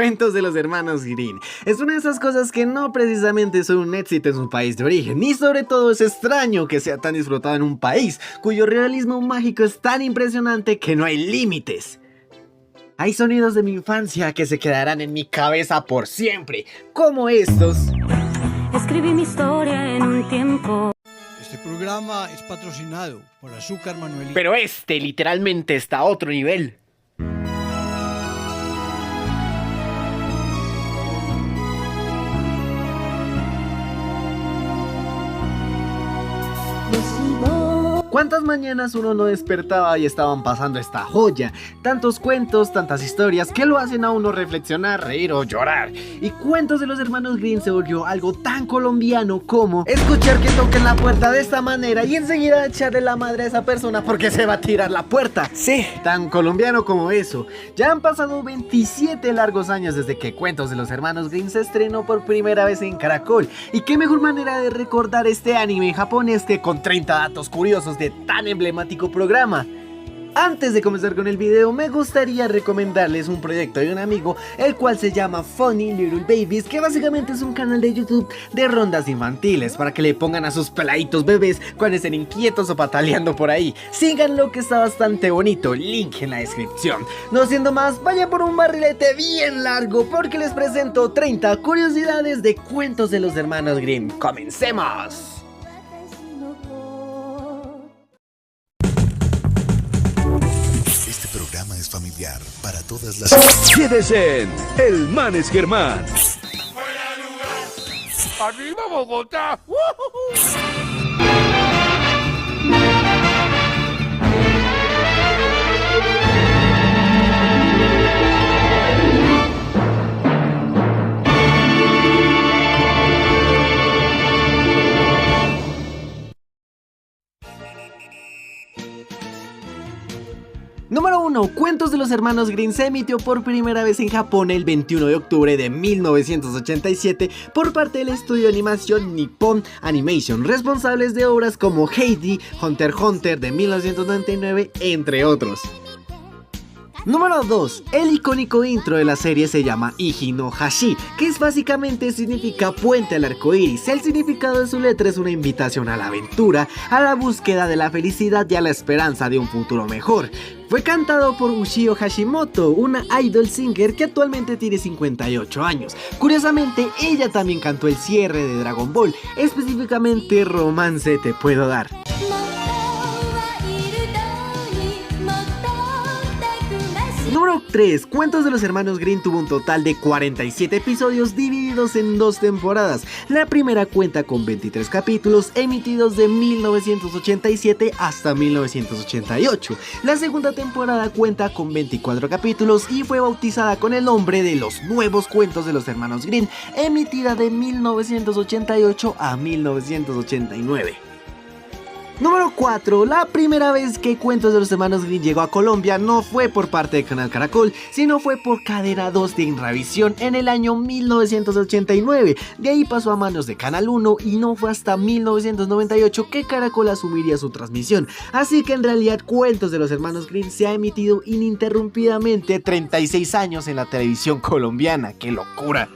Cuentos de los hermanos Grimm. Es una de esas cosas que no precisamente son un éxito en su país de origen, y sobre todo es extraño que sea tan disfrutado en un país cuyo realismo mágico es tan impresionante que no hay límites. Hay sonidos de mi infancia que se quedarán en mi cabeza por siempre, como estos. Escribí mi historia en un tiempo. Este programa es patrocinado por Azúcar Manuelita. Pero este literalmente está a otro nivel. ¿Cuántas mañanas uno no despertaba y estaban pasando esta joya? Tantos cuentos, tantas historias que lo hacen a uno reflexionar, reír o llorar. Y Cuentos de los hermanos Grimm se volvió algo tan colombiano como escuchar que toquen la puerta de esta manera y enseguida echarle la madre a esa persona porque se va a tirar la puerta. Sí, tan colombiano como eso. Ya han pasado 27 largos años desde que Cuentos de los hermanos Grimm se estrenó por primera vez en Caracol. Y qué mejor manera de recordar este anime japonés que con 30 datos curiosos de tan emblemático programa. Antes de comenzar con el video, me gustaría recomendarles un proyecto de un amigo, el cual se llama Funny Little Babies, que básicamente es un canal de YouTube de rondas infantiles para que le pongan a sus peladitos bebés cuando estén inquietos o pataleando por ahí. Síganlo, que está bastante bonito, link en la descripción. No siendo más, vayan por un barrilete bien largo porque les presento 30 curiosidades de Cuentos de los hermanos Grimm. ¡Comencemos! Es familiar para todas las... Quédese en El Man es Germán. ¡Arriba Bogotá! Número 1. Cuentos de los hermanos Grimm se emitió por primera vez en Japón el 21 de octubre de 1987 por parte del estudio de animación Nippon Animation, responsables de obras como Heidi, Hunter x Hunter de 1999, entre otros. Número 2. El icónico intro de la serie se llama Iji no Hashi, que básicamente significa puente al arco iris. El significado de su letra es una invitación a la aventura, a la búsqueda de la felicidad y a la esperanza de un futuro mejor. Fue cantado por Ushio Hashimoto, una idol singer que actualmente tiene 58 años. Curiosamente, ella también cantó el cierre de Dragon Ball, específicamente Romance Te Puedo Dar. Número 3. Cuentos de los hermanos Grimm tuvo un total de 47 episodios divididos en 2 temporadas. La primera cuenta con 23 capítulos emitidos de 1987 hasta 1988. La segunda temporada cuenta con 24 capítulos y fue bautizada con el nombre de Los Nuevos Cuentos de los Hermanos Grimm, emitida de 1988 a 1989. Número 4. La primera vez que Cuentos de los hermanos Grimm llegó a Colombia no fue por parte de Canal Caracol, sino fue por Cadena 2 de Inravisión en el año 1989. De ahí pasó a manos de Canal 1 y no fue hasta 1998 que Caracol asumiría su transmisión. Así que en realidad Cuentos de los hermanos Grimm se ha emitido ininterrumpidamente 36 años en la televisión colombiana. ¡Qué locura!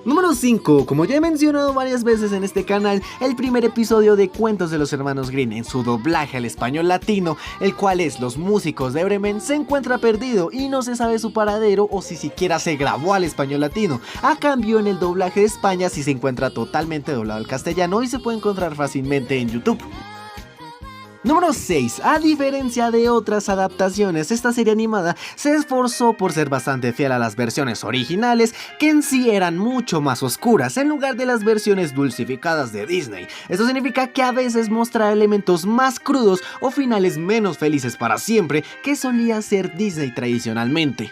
Número 5. Como ya he mencionado varias veces en este canal, el primer episodio de Cuentos de los hermanos Grimm en su doblaje al español latino, el cual es Los músicos de Bremen, se encuentra perdido y no se sabe su paradero o si siquiera se grabó al español latino. A cambio, en el doblaje de España sí se encuentra totalmente doblado al castellano y se puede encontrar fácilmente en YouTube. Número 6. A diferencia de otras adaptaciones, esta serie animada se esforzó por ser bastante fiel a las versiones originales, que en sí eran mucho más oscuras, en lugar de las versiones dulcificadas de Disney. Esto significa que a veces mostrará elementos más crudos o finales menos felices para siempre, que solía ser Disney tradicionalmente.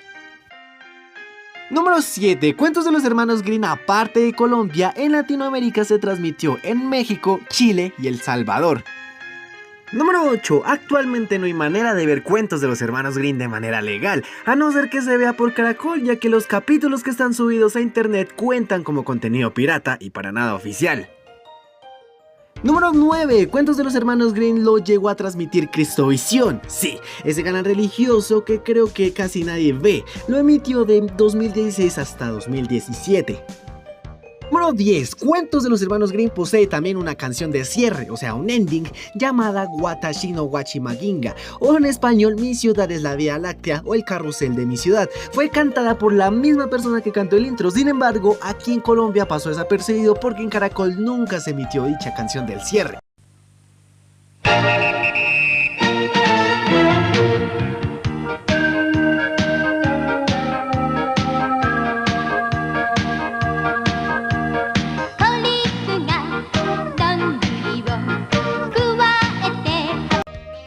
Número 7. Cuentos de los hermanos Grimm, aparte de Colombia, en Latinoamérica se transmitió en México, Chile y El Salvador. Número 8. Actualmente no hay manera de ver Cuentos de los hermanos Grimm de manera legal, a no ser que se vea por Caracol, ya que los capítulos que están subidos a internet cuentan como contenido pirata y para nada oficial. Número 9. Cuentos de los hermanos Grimm lo llegó a transmitir Cristovisión. Sí, ese canal religioso que creo que casi nadie ve. Lo emitió de 2016 hasta 2017. Número 10. Cuentos de los hermanos Grimm posee también una canción de cierre, o sea, un ending, llamada Watashi no Wachimaginga, o en español Mi ciudad es la Vía Láctea o El carrusel de mi ciudad. Fue cantada por la misma persona que cantó el intro, sin embargo, aquí en Colombia pasó desapercibido porque en Caracol nunca se emitió dicha canción del cierre.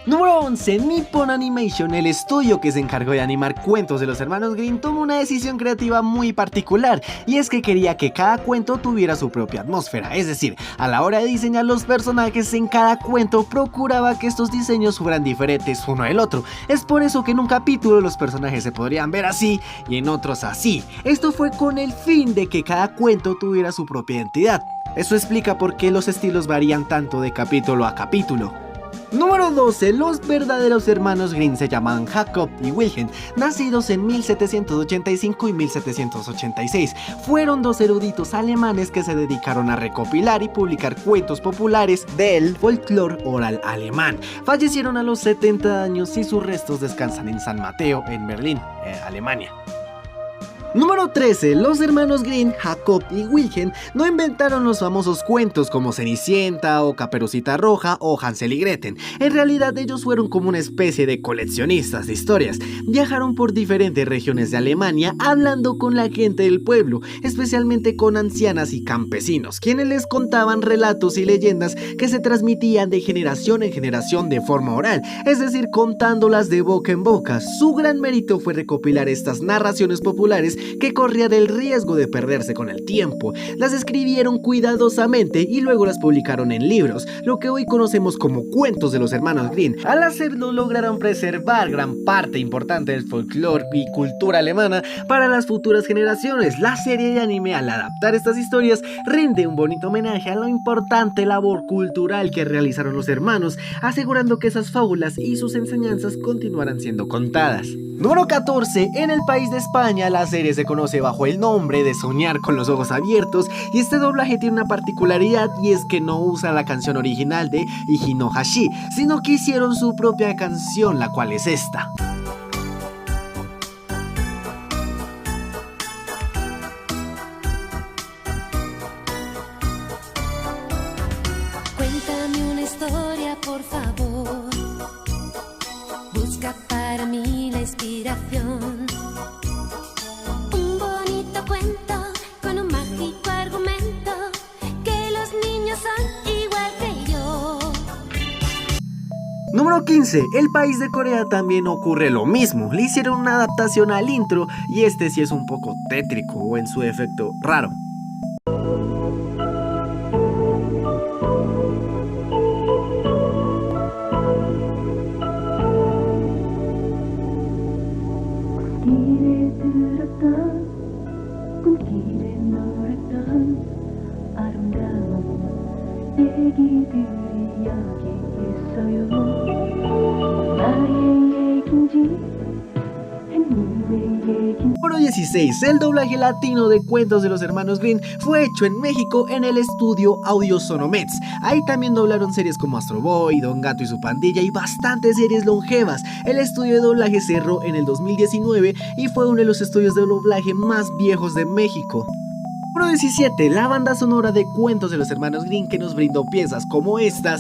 Número 11. Nippon Animation, el estudio que se encargó de animar cuentos de los hermanos Grimm, tomó una decisión creativa muy particular, y es que quería que cada cuento tuviera su propia atmósfera, es decir, a la hora de diseñar los personajes en cada cuento procuraba que estos diseños fueran diferentes uno del otro. Es por eso que en un capítulo los personajes se podrían ver así y en otros así. Esto fue con el fin de que cada cuento tuviera su propia identidad. Eso explica por qué los estilos varían tanto de capítulo a capítulo. Número 12. Los verdaderos hermanos Grimm se llamaban Jacob y Wilhelm, nacidos en 1785 y 1786. Fueron dos eruditos alemanes que se dedicaron a recopilar y publicar cuentos populares del folclore oral alemán. Fallecieron a los 70 años y sus restos descansan en San Mateo, en Berlín, Alemania. Número 13. Los hermanos Grimm, Jacob y Wilhelm no inventaron los famosos cuentos como Cenicienta o Caperucita Roja o Hansel y Gretel. En realidad ellos fueron como una especie de coleccionistas de historias. Viajaron por diferentes regiones de Alemania hablando con la gente del pueblo, especialmente con ancianas y campesinos, quienes les contaban relatos y leyendas que se transmitían de generación en generación de forma oral, es decir, contándolas de boca en boca. Su gran mérito fue recopilar estas narraciones populares que corrían el riesgo de perderse con el tiempo. Las escribieron cuidadosamente y luego las publicaron en libros, lo que hoy conocemos como cuentos de los hermanos Grimm. Al hacerlo lograron preservar gran parte importante del folclore y cultura alemana para las futuras generaciones. La serie de anime, al adaptar estas historias, rinde un bonito homenaje a la importante labor cultural que realizaron los hermanos, asegurando que esas fábulas y sus enseñanzas continuarán siendo contadas. Número 14. En el país de España la serie se conoce bajo el nombre de Soñar con los ojos abiertos, y este doblaje tiene una particularidad, y es que no usa la canción original de Hijino Hashi, sino que hicieron su propia canción, la cual es esta. Cuéntame una historia, por favor. Busca para mí la inspiración. Un bonito cuento con un mágico argumento, que los niños son igual que yo. Número 15. El país de Corea también ocurre lo mismo. Le hicieron una adaptación al intro, y este sí es un poco tétrico o en su efecto raro. Número 16. El doblaje latino de cuentos de los hermanos Grimm fue hecho en México en el estudio Audio Sonomex. Ahí también doblaron series como Astro Boy, Don Gato y su pandilla y bastantes series longevas. El estudio de doblaje cerró en el 2019 y fue uno de los estudios de doblaje más viejos de México. Número 17. La banda sonora de cuentos de los hermanos Grimm, que nos brindó piezas como estas.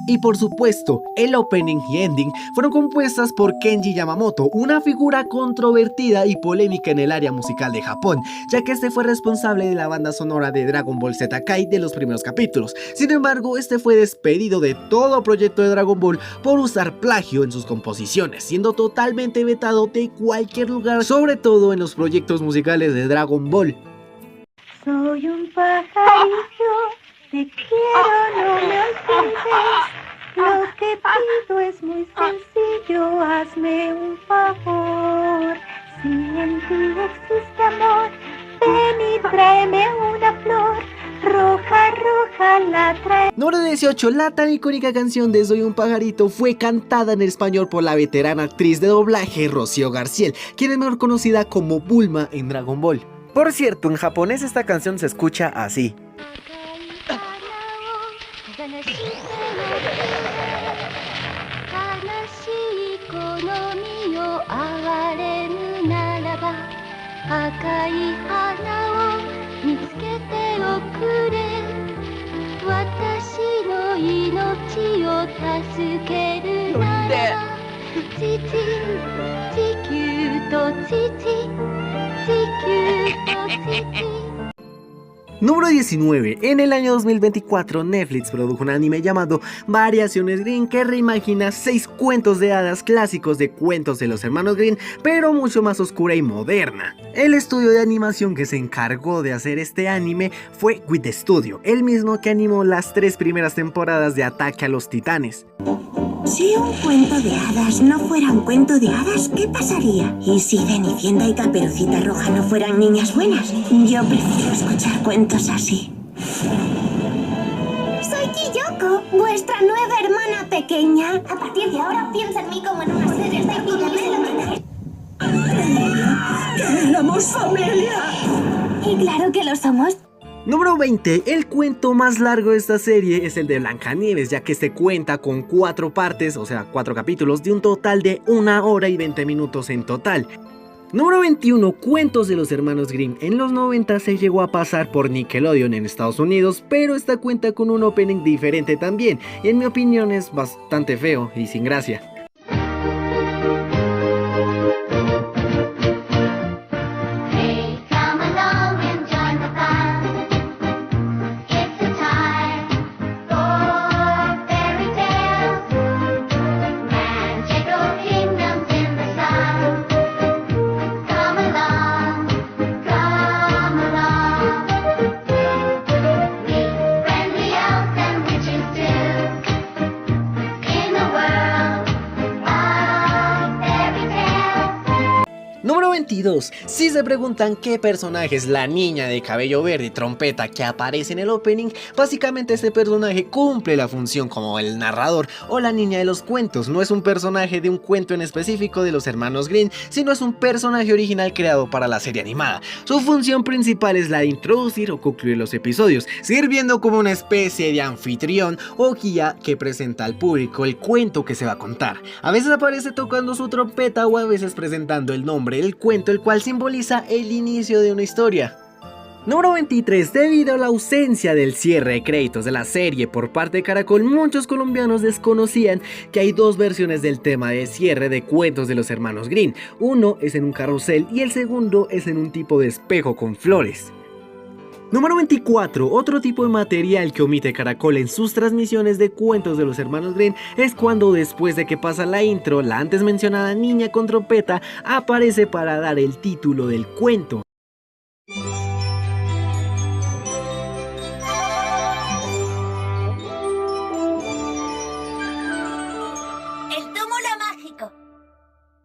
Y por supuesto, el opening y ending fueron compuestas por Kenji Yamamoto, una figura controvertida y polémica en el área musical de Japón, ya que este fue responsable de la banda sonora de Dragon Ball Z Kai de los primeros capítulos. Sin embargo, este fue despedido de todo proyecto de Dragon Ball por usar plagio en sus composiciones, siendo totalmente vetado de cualquier lugar, sobre todo en los proyectos musicales de Dragon Ball. Soy un pajarillo, te quiero, no me olvides. Lo que pido es muy sencillo, hazme un favor. Si en ti existe amor, ven y tráeme una flor. Roja, roja la trae. Número 18. La tan icónica canción de Soy un pajarito fue cantada en español por la veterana actriz de doblaje Rocío García, quien es mejor conocida como Bulma en Dragon Ball. Por cierto, en japonés esta canción se escucha así. Número 19. En el año 2024, Netflix produjo un anime llamado Variaciones Green que reimagina 6 cuentos de hadas clásicos de cuentos de los hermanos Green, pero mucho más oscura y moderna. El estudio de animación que se encargó de hacer este anime fue Wit Studio, el mismo que animó las 3 primeras temporadas de Ataque a los Titanes. Si un cuento de hadas no fuera un cuento de hadas, ¿qué pasaría? ¿Y si Cenicienta y Caperucita Roja no fueran niñas buenas? Yo prefiero escuchar cuentos así. Soy Chiyoko, vuestra nueva hermana pequeña. A partir de ahora piensa en mí como en una serie de familia. ¡Éramos familia! Y claro que lo somos. Número 20. El cuento más largo de esta serie es el de Blancanieves, ya que este cuenta con 4 partes, o sea 4 capítulos, de un total de 1 hora y 20 minutos en total. Número 21. Cuentos de los hermanos Grimm. En los 90 se llegó a pasar por Nickelodeon en Estados Unidos, pero esta cuenta con un opening diferente también, y en mi opinión es bastante feo y sin gracia. Número 22. Si se preguntan qué personaje es la niña de cabello verde y trompeta que aparece en el opening, básicamente este personaje cumple la función como el narrador o la niña de los cuentos. No es un personaje de un cuento en específico de los hermanos Grimm, sino es un personaje original creado para la serie animada. Su función principal es la de introducir o concluir los episodios, sirviendo como una especie de anfitrión o guía que presenta al público el cuento que se va a contar. A veces aparece tocando su trompeta o a veces presentando el nombre del cuento, el cual simboliza el inicio de una historia. Número 23. Debido a la ausencia del cierre de créditos de la serie por parte de Caracol, muchos colombianos desconocían que hay 2 versiones del tema de cierre de cuentos de los hermanos Grimm. Uno es en un carrusel y el segundo es en un tipo de espejo con flores. Número 24. Otro tipo de material que omite Caracol en sus transmisiones de cuentos de los hermanos Grimm es cuando después de que pasa la intro, la antes mencionada niña con trompeta aparece para dar el título del cuento.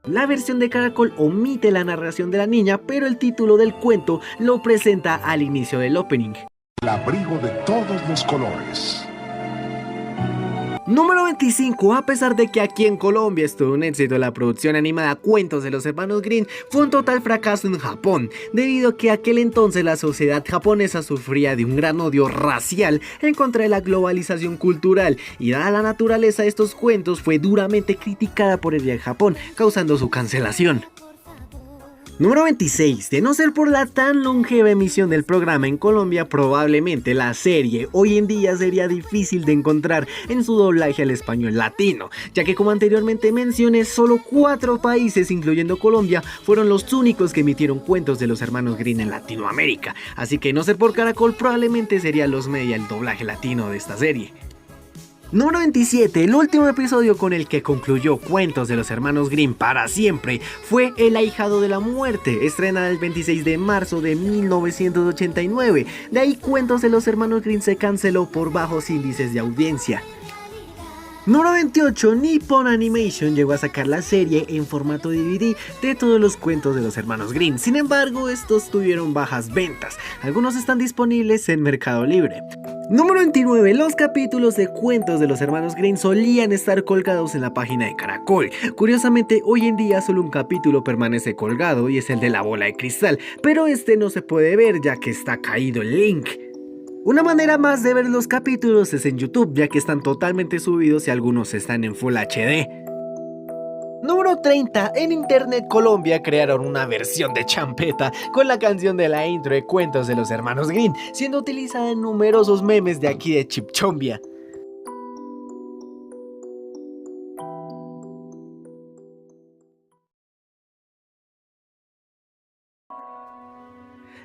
La versión de Caracol omite la narración de la niña, pero el título del cuento lo presenta al inicio del opening. El abrigo de todos los colores. Número 25. A pesar de que aquí en Colombia estuvo un éxito la producción animada Cuentos de los hermanos Grimm, fue un total fracaso en Japón, debido a que aquel entonces la sociedad japonesa sufría de un gran odio racial en contra de la globalización cultural, y dada la naturaleza de estos cuentos fue duramente criticada por el Japón, causando su cancelación. Número 26. De no ser por la tan longeva emisión del programa en Colombia, probablemente la serie hoy en día sería difícil de encontrar en su doblaje al español latino, ya que como anteriormente mencioné, solo 4 países, incluyendo Colombia, fueron los únicos que emitieron cuentos de los hermanos Grimm en Latinoamérica, así que no ser por Caracol probablemente sería los media el doblaje latino de esta serie. Número 27, el último episodio con el que concluyó Cuentos de los Hermanos Grimm para siempre fue El Ahijado de la Muerte, estrenada el 26 de marzo de 1989. De ahí Cuentos de los Hermanos Grimm se canceló por bajos índices de audiencia. Número 28, Nippon Animation llegó a sacar la serie en formato DVD de todos los cuentos de los hermanos Grimm. Sin embargo, estos tuvieron bajas ventas. Algunos están disponibles en Mercado Libre. Número 29, los capítulos de Cuentos de los hermanos Grimm solían estar colgados en la página de Caracol. Curiosamente, hoy en día solo un capítulo permanece colgado y es el de la bola de cristal, pero este no se puede ver ya que está caído el link. Una manera más de ver los capítulos es en YouTube, ya que están totalmente subidos y algunos están en Full HD. Número 30. En Internet Colombia crearon una versión de champeta con la canción de la intro de Cuentos de los Hermanos Grimm, siendo utilizada en numerosos memes de aquí de Chipchombia.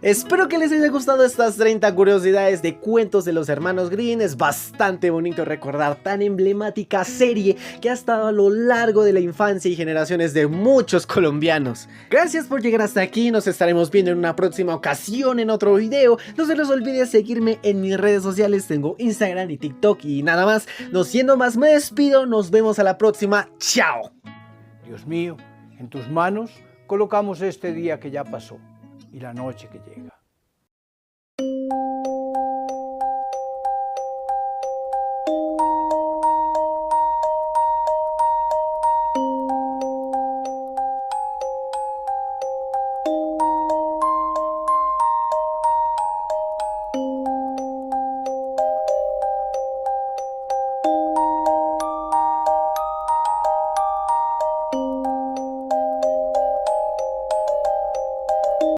Espero que les haya gustado estas 30 curiosidades de Cuentos de los Hermanos Grimm. Es bastante bonito recordar tan emblemática serie que ha estado a lo largo de la infancia y generaciones de muchos colombianos. Gracias por llegar hasta aquí, nos estaremos viendo en una próxima ocasión en otro video. No se les olvide seguirme en mis redes sociales, tengo Instagram y TikTok y nada más. No siendo más, me despido, nos vemos a la próxima, chao. Dios mío, en tus manos colocamos este día que ya pasó y la noche que llega.